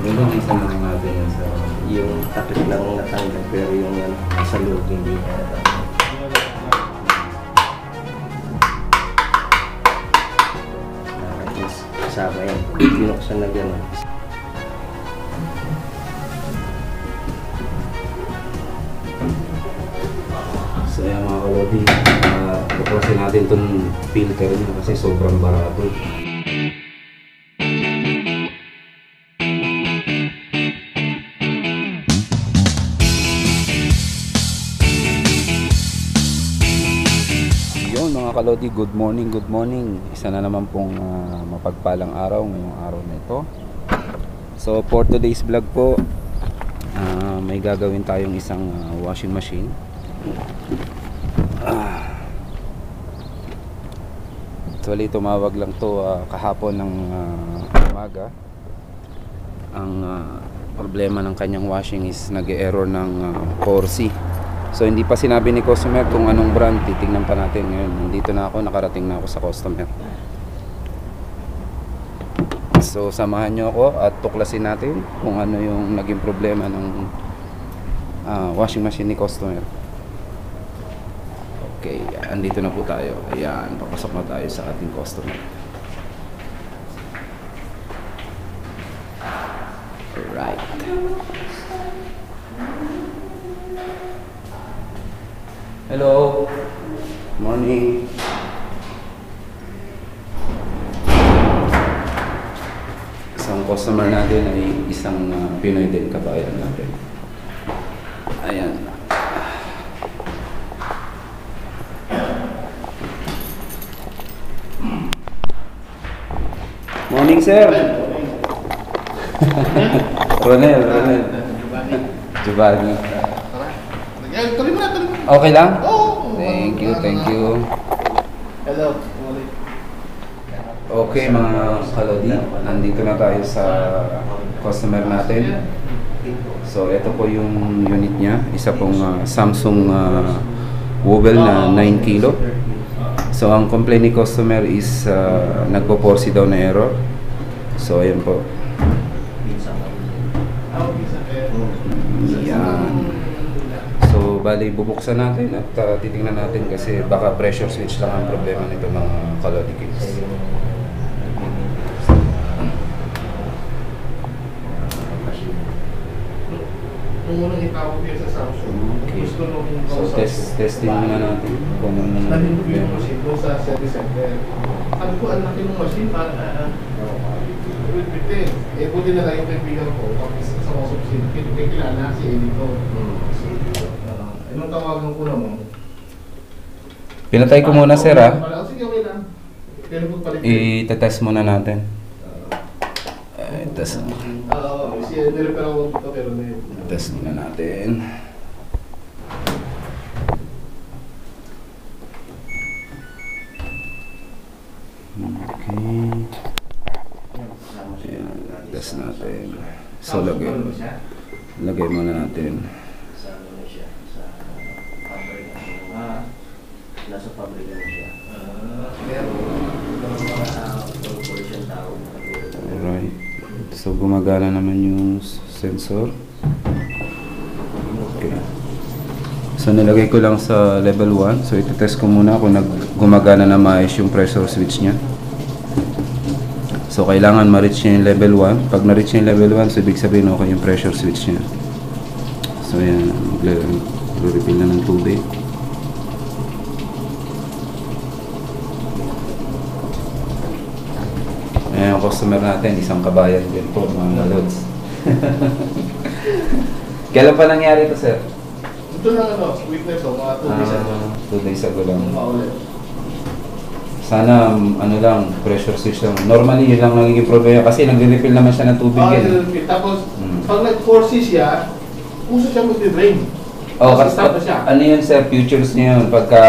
Yung isa na lang natin yun sa... Yung takip lang natanggal pero yung nasa loob hindi na natanggal. Kasama yan. Binuksan na gano'n. So yan mga kalodi, buklasin natin itong filter niya kasi sobrang barato. Yun mga kalodi, good morning, good morning. Isa na naman pong mapagpalang araw ngayong araw na ito. So for today's vlog po, may gagawin tayong isang washing machine. Actually tumawag lang to kahapon ng umaga. Ang problema ng kanyang washing is nag-error ng 4C. So hindi pa sinabi ni customer kung anong brand, titingnan pa natin ngayon. Nandito na ako, nakarating na ako sa customer. So samahan nyo ako at tuklasin natin kung ano yung naging problema ng washing machine ni customer. Okay, andito na po tayo. Ayan, papasok na tayo sa ating customer. Alright. Hello. Morning. Isang customer natin ay isang Pinoy din kabayan natin. Ayan. Morning, sir. Ronel. Giovanni. Tuloy mo na. Okay lang? Oo. Thank you. Hello. Okay mga kalodi, nandito na tayo sa customer natin. So ito po yung unit niya, isa pong Samsung Wobble na 9 kilo. So ang complaint ni customer is nagpo-4C daw na error. So ayan po. Yan. So bali bubuksan natin at titingnan natin kasi baka pressure switch lang ang problema nito mga kalodi kids. Unang itawag niya sa Samsung. Okay. Gusto nung So testing muna natin kung anong nandito yung problema. machine doon sa service center. Sabi ko, ang laki ng machine para bitin. Eh, buti na lang yung kaibigan ko. Kapag sa mga subsidi, kilala si Edito. Anong tawagan ko naman? Pinatay ko muna sir ha. Sige, okay lang. Pero kung palit. I-test muna natin. Test Nirepair ako dito pero test muna natin. Okay. Ayan, test natin. So lagay muna natin. Sa ano na siya? Sa pabrika na nasa pabrika na siya. Pero corporation tawag. Alright. So gumagana naman yung sensor. Okay. So nilagay ko lang sa level 1. So ito-test ko muna kung gumagana na maayos yung pressure switch niya. So kailangan ma-reach niya yung level 1. Pag na-reach niya yung level 1, so ibig sabihin okay yung pressure switch niya. So yan, mag-refill na ng tubig. Ayan yung customer natin, isang kabayan din po mga lods. Kailan pa nangyari ito sir? ito na weakness mga 2 days ago. 2 days ago lang. Maulit. Sana ano lang, pressure switch lang. Normally yun lang nagiging problema kasi nagre-refill naman siya ng tubig yan. Tapos pag nag-4C siya, puso siya mag-drain. Kasi stop na siya. ano yun sir, futures niya yun. Pagka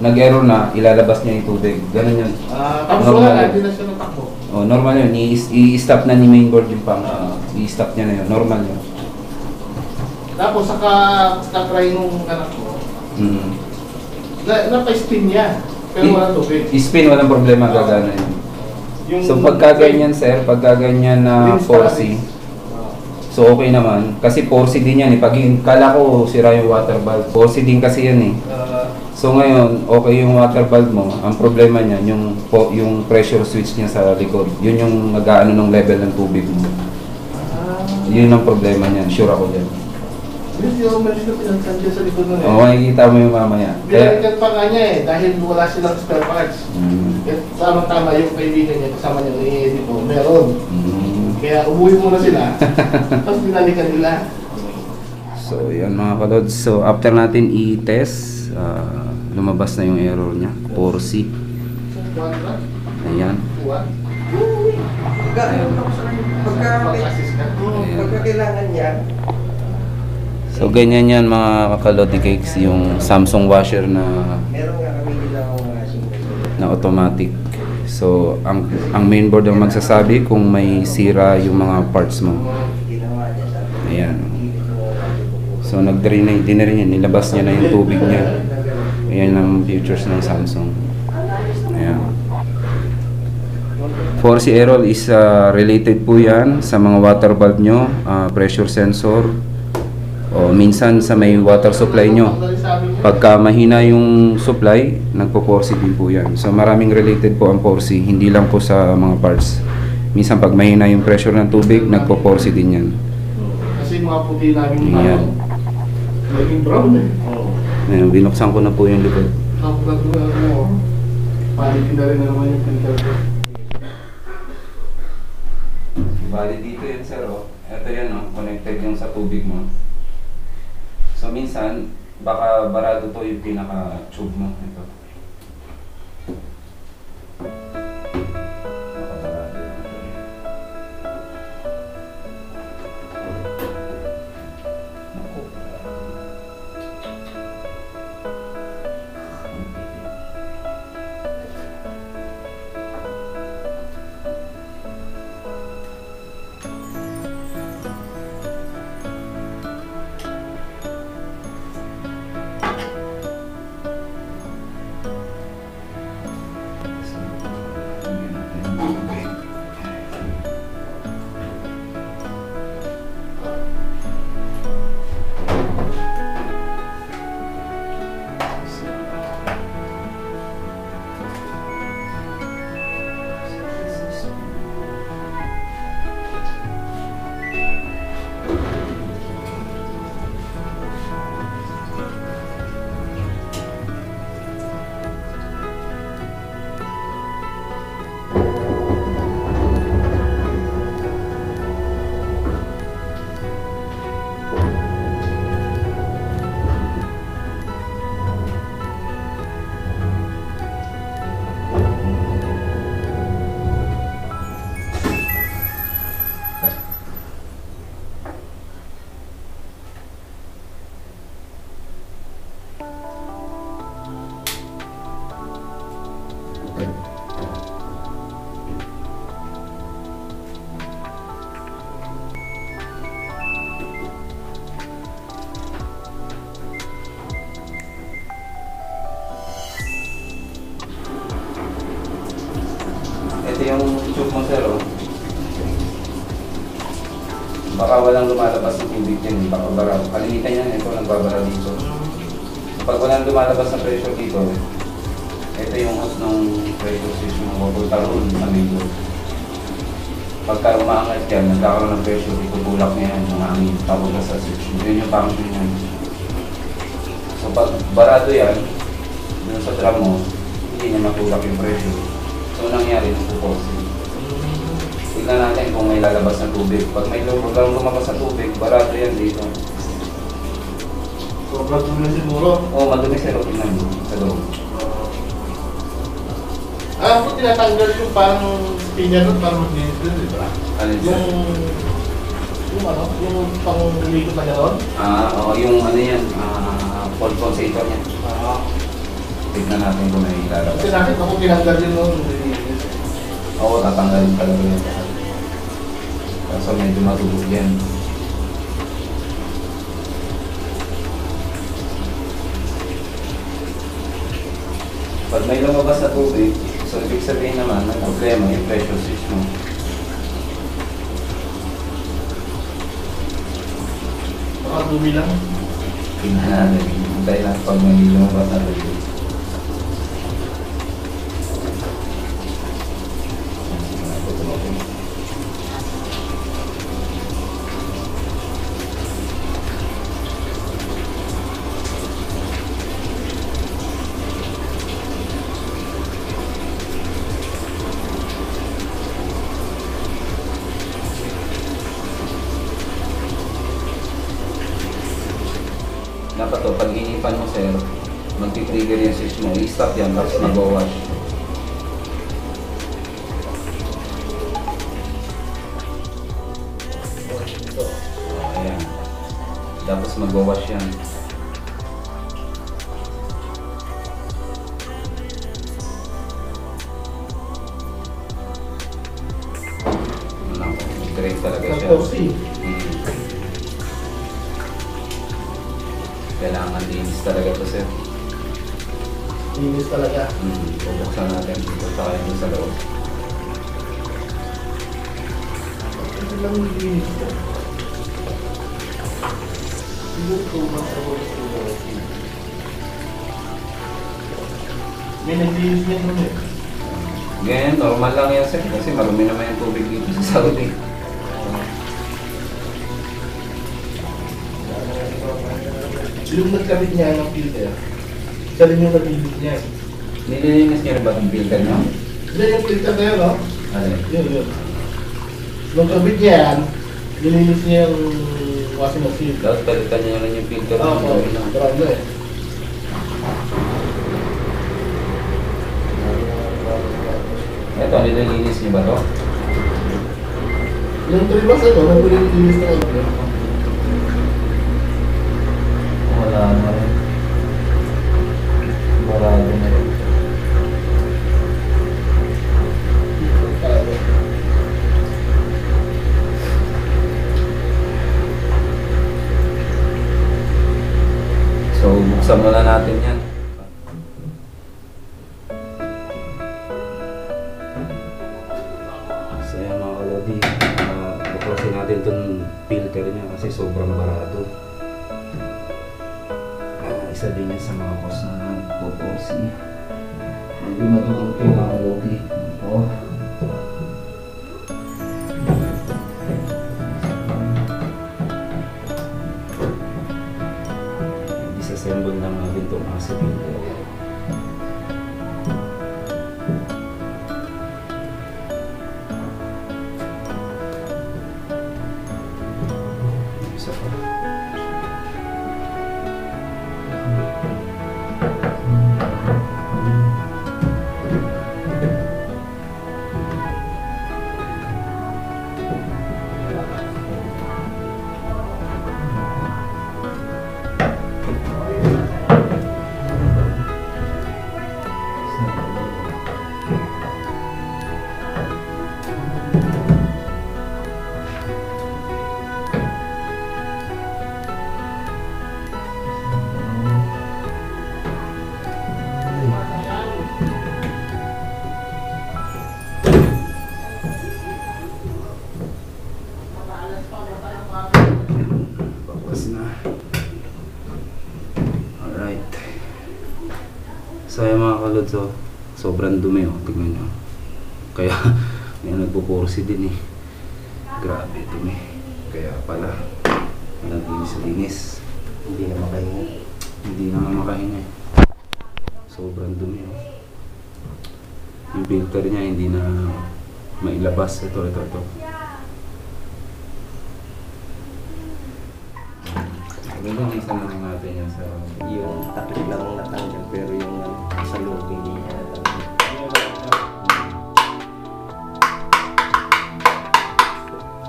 nag-error na, ilalabas niya yung tubig. Ganun yun. Tapos wala, hindi na siya natakbo. Normal yun. I-stop na ni mainboard yung pump. I-stop niya na yun. Normal yun. Tapos saka-try nung anak ko, napa-spin niya, pero wala tubig. I-spin, walang problema, gagana yun. So pagka ganyan sir, pagka ganyan na 4C, So okay naman. Kasi 4C din yan eh. Pag kala ko sira yung water valve. 4C din kasi yan eh. So ngayon, okay yung water valve mo. Ang problema niya, yung pressure switch niya sa likod. Yun yung nag-aano ng level ng tubig mo. Yun ang problema niya. Sure ako dyan. Hindi ako malis na pinagkansya sa likod nun eh. Oo, makikita mo yung mamaya. Binalikan pa nga niya eh, dahil wala silang spare parts. Tama-tama yung kaibigan niya, kasama niya ng editor, meron. Kaya umuwi muna sila, tapos binalikan nila. So, yan mga kalods. So, after natin i-test, lumabas na yung error niya. 4C. Ayan. Pagka kailangan niya, So, ganyan yan mga kakalodi cakes, yung Samsung washer na meron nga kami nilang na automatic. So, ang mainboard ang magsasabi kung may sira yung mga parts mo. ginawa niya sa Ayan. So, nag-drain din na rin yan. Nilabas niya na yung tubig niya. Ayan ang features ng Samsung. Ayan. 4C Aerol is related po yan sa mga water valve nyo, pressure sensor, o minsan sa may water supply nyo. Pagka mahina yung supply, nagpo-4C din po yan. So maraming related po ang 4C, hindi lang po sa mga parts. Minsan pag mahina yung pressure ng tubig, nagpo-4C din yan. Kasi mga puti namin Ayan. naging brown eh. Ayan, binuksan ko na po yung likod. Tapos mo, palitin na rin na naman yung filter ko. Bali dito yan sir, oh. Ito yan, oh. Connected yung sa tubig mo. So minsan, baka barado to yung pinaka-tube mo. Ito. Nakabarado. Naku. Ito yung tube mo sir, oh. Baka walang lumalabas ng tubig dyan, baka bara. Kalimitan yan, ito nagbabara dito. Pag walang lumalabas na pressure dito, ito yung hose ng pressure switch mo, pupunta roon sa mainboard. Pagka umaangat yan, nagkakaroon ng pressure, itutulak niya yan, mga hangin, papunta sa switch. Yun yung function yan. So pag barado yan, dun sa drum mo, hindi niya matulak yung pressure. So nangyari, nagpo-force. Tignan natin kung may lalabas na tubig. Pag may lumabas na tubig, barado yan dito. Sobrang tuloy siguro. Oo, madumi sir, tingnan mo sa loob. Kung tinatanggal yung parang pinya nun, parang mag-linis din, di ba? Alin sir? Yung pang-ligo na gano'n? Oo, yung ano yan, compensator niya. Tignan natin kung may lalabas. Kasi nakit ako tinanggal yun nun. Oo, tatanggalin talaga yan. Kaso medyo matubog yan. Pag may lumabas na tubig, so ibig sabihin naman, may problema yung pressure switch mo. napakadumi lang. Tingnan natin. Hintay lang pag may lumabas na rin. Dapat to, pag inipan mo sir, mag-trigger yung switch mo, i-stop yan, tapos mag-wash. Ayan. Tapos mag-wash yan. Direct talaga siya. Kailangan linis talaga to sir. Linis talaga. Bubuksan natin dito tayo dun sa loob. Ito lang yung linis ko. Siguro ito may naglinis niya nun eh. Ganyan, normal lang yan sir. Kasi marumi naman yung tubig dito sa Saudi. Yung nagkabit niya ng filter, siya rin yung nag-ibig niya. Nililinis niya na ba itong filter niyo? Hindi yung filter na yun, no? Ano? Yun. Nung kabit niya yan, nilinis niya yung washing machine. Tapos palitan niya rin yung filter. Oo, marami na eh. Ito, nililinis niyo ba ito? Yung 3 months ano, nag-release na kayo. Wala na rin. Marado na rin. So, buksan muna natin yan. So, yan mga kalodi. Buklasin natin itong filter niya kasi sobrang barado. Isa din yan sa mga cause na poposi. Hindi matututo yung mga kalodi. Ito. Disassemble lang natin itong acid filter. Isa pa. Alright. So yung mga kalods, sobrang dumi tingnan nyo. Kaya may nagpupursi din eh. Grabe dumi. Kaya pala walang linis. Hindi na makahinga. Hindi na makahinga eh. Sobrang dumi Yung filter niya hindi na mailabas. Ito. Magandang isa lang natin yan sa Yung takip lang natanggal pero yung sa loob hindi niya natanggal.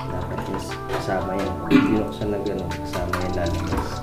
Dapat mas kasama yan. Binuksan na gano'n, kasama yan lalabas.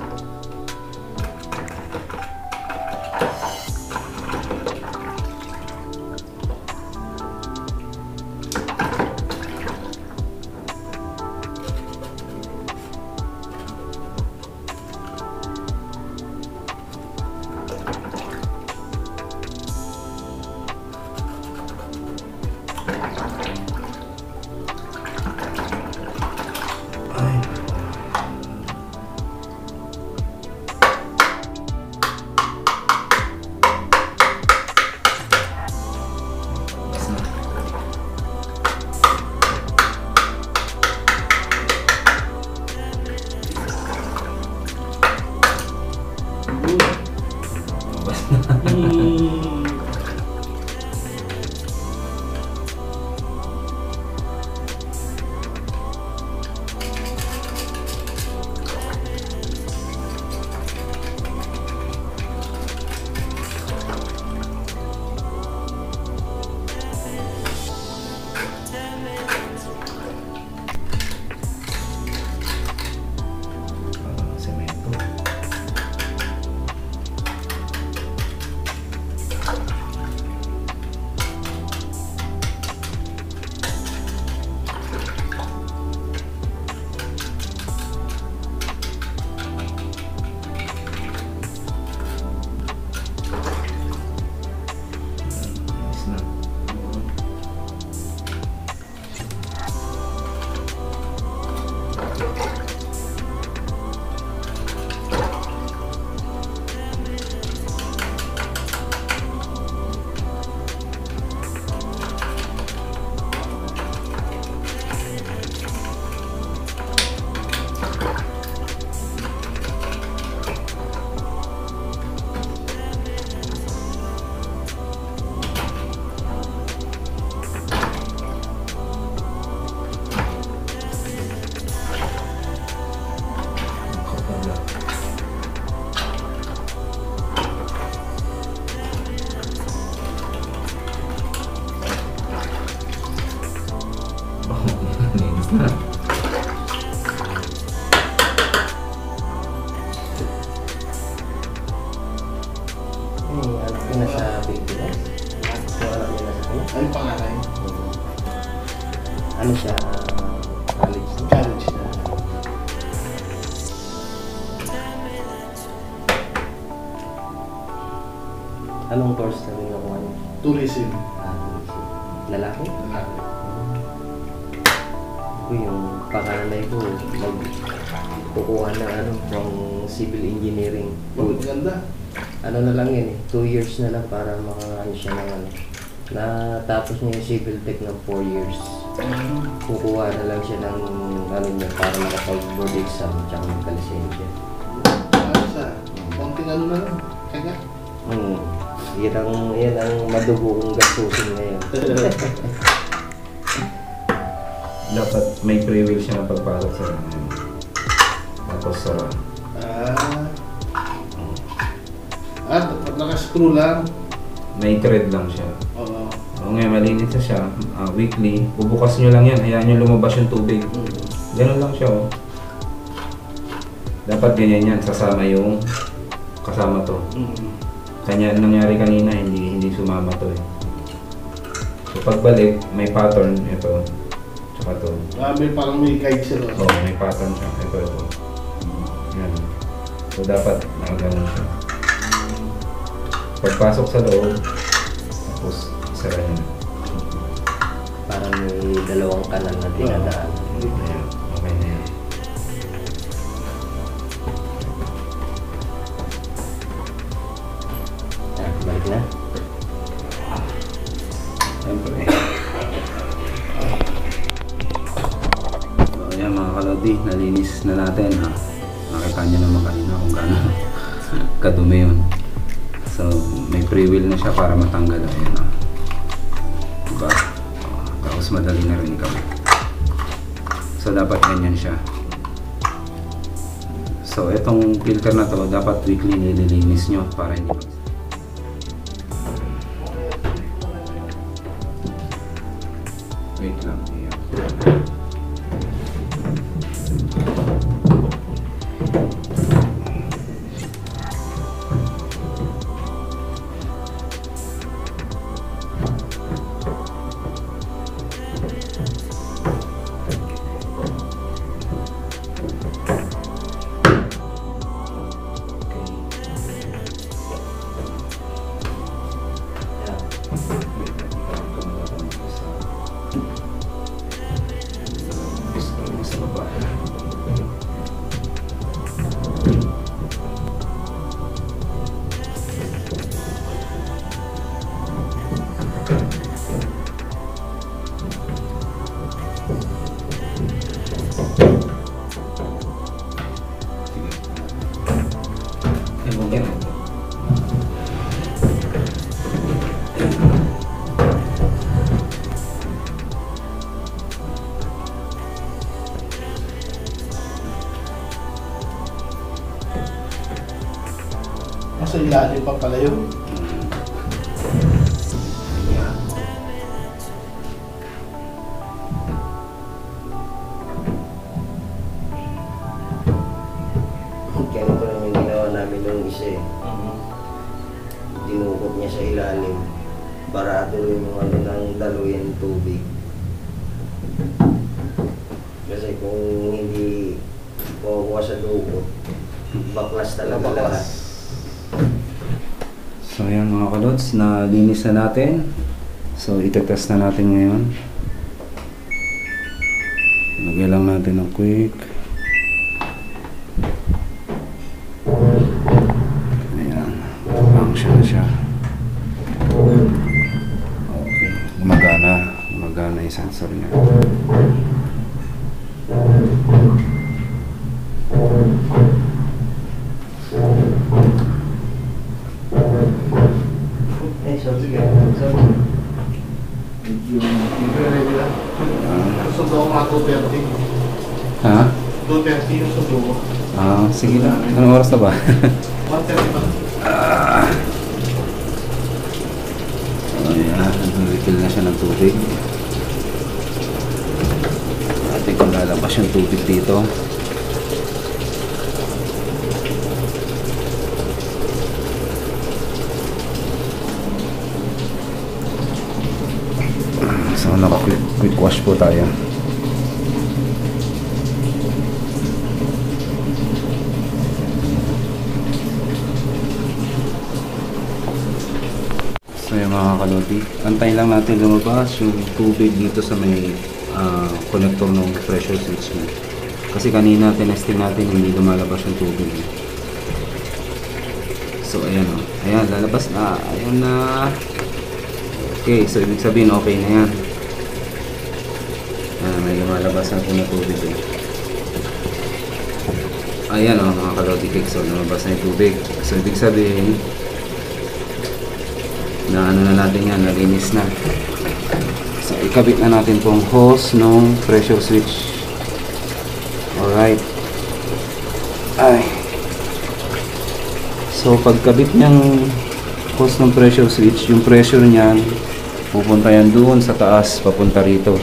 Anong course na rin nakuha niyo? Tourism. Lalaki? Lalaki. Ako yung pakanay ko, kukuha ng from civil engineering. Maganda. Ano na lang yun 2 years na lang para makakaano siya ng natapos niya yung civil tech ng 4 years. Kukuha na lang siya ng niya para makapag-board exam tsaka magka-lisensya. Konting na lang. Kanya? Yan ang madugo kong gastusin ngayon. Dapat may pre-will siya ng pagpasok sa tapos naka-screw lang. may thread lang siya. Oo. Ngayon malinis na siya, weekly, bubukas nyo lang yan, hayaan nyo lumabas yung tubig. Ganun lang siya Dapat ganyan yan, sasama yung kasama to. Kanya nangyari kanina, hindi sumama to So pagbalik, may pattern, ito, tsaka to. Parang may guide sila. May pattern siya, ito. Yan. So dapat nakaganon siya. Pagpasok sa loob, tapos isara niya. Parang may dalawang kanal na dinadaan. Ayan, okay na yan. Balik na. Siyempre. So, ayan mga kalodi, nalinis na natin. Nakita nyo naman kanina kung gaano kadumi yun. So, may pre-will na siya para matanggal. Ayan diba? Tapos madali na rin kami. So, dapat ganyan siya. So, itong filter na to, dapat weekly nililinis nyo para hindi wait lang. Ayan. Sa ilalim pa pala yun. Ganito lang yung ginawa namin nung isa Dinukot niya sa ilalim. Barado yung ng daluyan tubig. Kasi kung hindi kukuha sa dukot, baklas talaga lahat. So ayan mga kalods, nalinis na natin. So itetest na natin ngayon. Lagyan lang natin ng quick. Ayan, function na siya. Okay, gumagana yung sensor niya. Sundo ko mga 2:30. Ha? 2:30 yung sundo ko. Sige na. Anong oras na ba? 1:30 pa. Ayan, nag-refill na siya ng tubig. Ating kung lalabas yung tubig dito. So, naka-quick wash po tayo. mga kalodi. Antayin lang natin lumabas yung tubig dito sa may connector ng pressure switch mo. Kasi kanina tinesting natin hindi lumalabas yung tubig. So ayan o. Ayan, lalabas na. Ayan na. Okay, so ibig sabihin okay na yan. May lumalabas na po na tubig eh. Ayan o mga kalodi cakes. So lumabas na yung tubig. So ibig sabihin na ano na natin yan, nalinis na. So ikabit na natin tong hose ng pressure switch. Alright. Ay. So pagkabit niyang hose ng pressure switch, yung pressure niyan pupunta yan doon sa taas, papunta rito.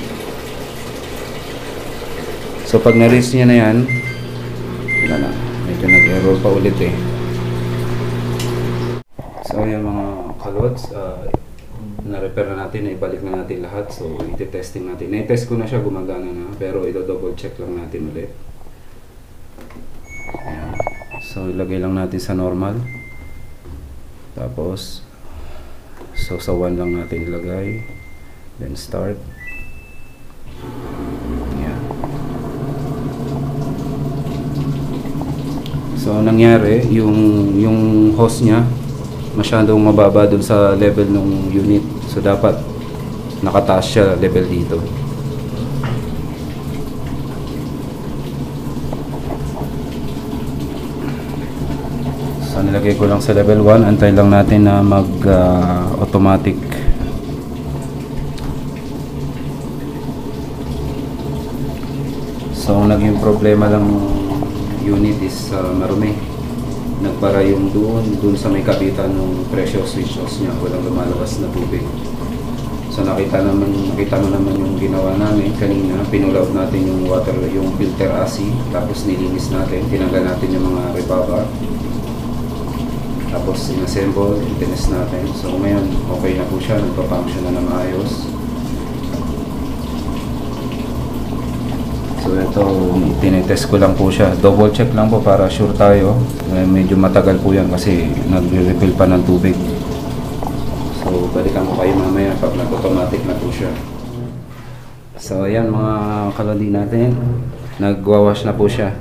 So pag na-reach niya na yan, wala na, medyo nag-error pa ulit eh. So yung mga kalods, na-repair na natin, naibalik na natin lahat. So iti-testing natin. Na-test ko na siya, gumagana na, pero ito-double check lang natin ulit. Ayan. So ilagay lang natin sa normal. Tapos so sa 1 lang natin ilagay. Then start. Ayan. So nangyari, yung hose niya masyadong mababa dun sa level ng unit. So dapat nakataas siya level dito. So nilagay ko lang sa level 1. Antay lang natin na mag automatic. So naging problema lang unit is marumi. Nagpara yung doon sa may kapitan ng pressure switch hose niya, walang lumalabas na tubig. So nakita mo naman yung ginawa namin kanina. Pinull-out natin yung yung filter AC, tapos nilinis natin, tinanggal natin yung mga rebaba, tapos inassemble, tinest natin. So ngayon okay na po siya, nagpa-function na maayos. So ito, tinetest ko lang po siya. Double check lang po para sure tayo. Medyo matagal po yan kasi nagre-refill pa ng tubig. So balikan ko kayo mamaya pag nag-automatic na po siya. So ayan mga kalodi natin, nag-wash na po siya.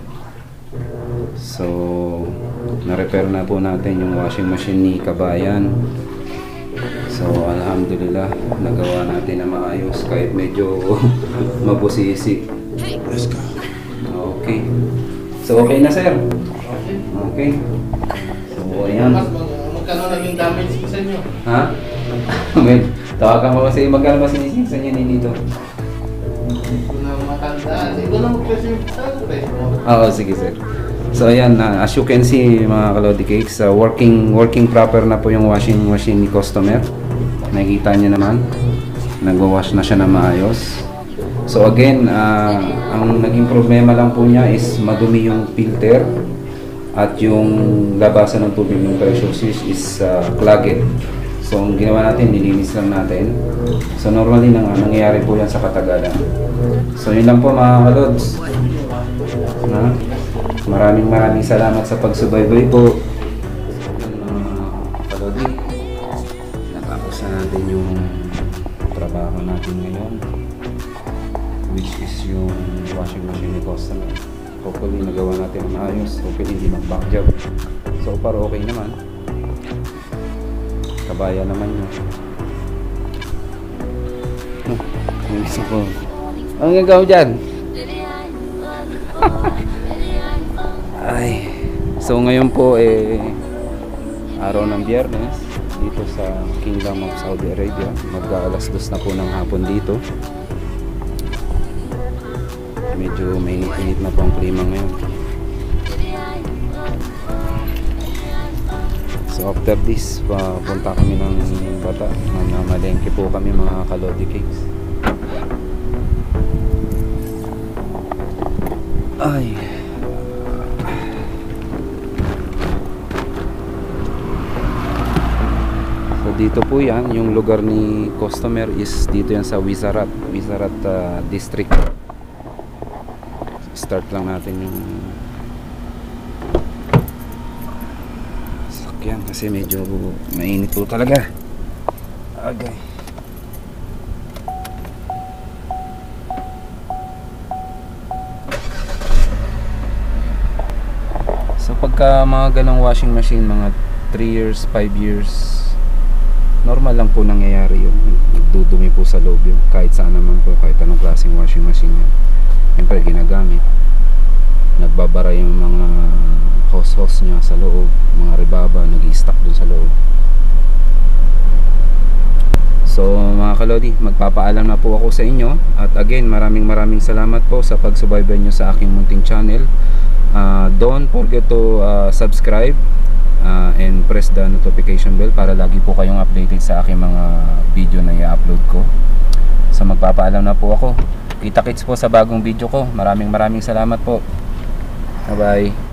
So na-repair na po natin yung washing machine ni Kabayan. So alhamdulillah, nagawa natin na maayos kahit medyo mabusisi. Let's go. Okay. So okay na sir? Okay. So ayan. Magkano naging damage sa inyo? Ha? Well, tawagan mo kasi magkano ba sinisingsan niya dito? Na matanda. Ikaw na mag-press yung press mo. Oo, sige sir. So ayan, as you can see mga kalodi cakes, working proper na po yung washing machine ni customer. Nakikita niyo naman, nagwa-wash na siya na maayos. So again, ang naging problema lang po niya is madumi yung filter at yung labasan ng tubig ng pressure switch is clogged. So ang ginawa natin, nilinis lang natin. So normally nangyayari po yan sa katagalan. So yun lang po mga kalods. Maraming salamat sa pagsubaybay po. Kalodi, natapos na natin yung trabaho natin ngayon, which is yung washing machine ni customer. Hopefully nagawa natin ang ayos. Hopefully hindi mag-back job. So far okay naman. Kabaya naman yun. Yung isa ko. Ang gagawin dyan? Ay. So ngayon po araw ng Biyernes dito sa Kingdom of Saudi Arabia. Mag-alas 2 na po ng hapon dito. Medyo mainit-init na po ang klima ngayon. So after this, papunta kami ng Bata. Malengke po kami mga kalodi cakes. Ay. So dito po yan, yung lugar ni customer is dito yan sa Wizarat district. Start lang natin yung sakyan kasi medyo mainit po talaga. Okay. So pagka mga ganong washing machine, mga 3 years, 5 years, normal lang po nangyayari yun. Nagdudumi po sa loob yun. Kahit saan naman po, kahit anong klaseng washing machine yan. Siyempre ginagamit. Nagbabara yung mga hose niya sa loob, mga rebaba, nag-i-stack dun sa loob. So mga kalodi, magpapaalam na po ako sa inyo. At again, maraming salamat po sa pagsubaybay nyo sa aking munting channel. Don't forget to subscribe and press the notification bell para lagi po kayong updated sa aking mga video na i-upload ko. So magpapaalam na po ako. Kita-kits po sa bagong video ko. Maraming salamat po. Bye bye.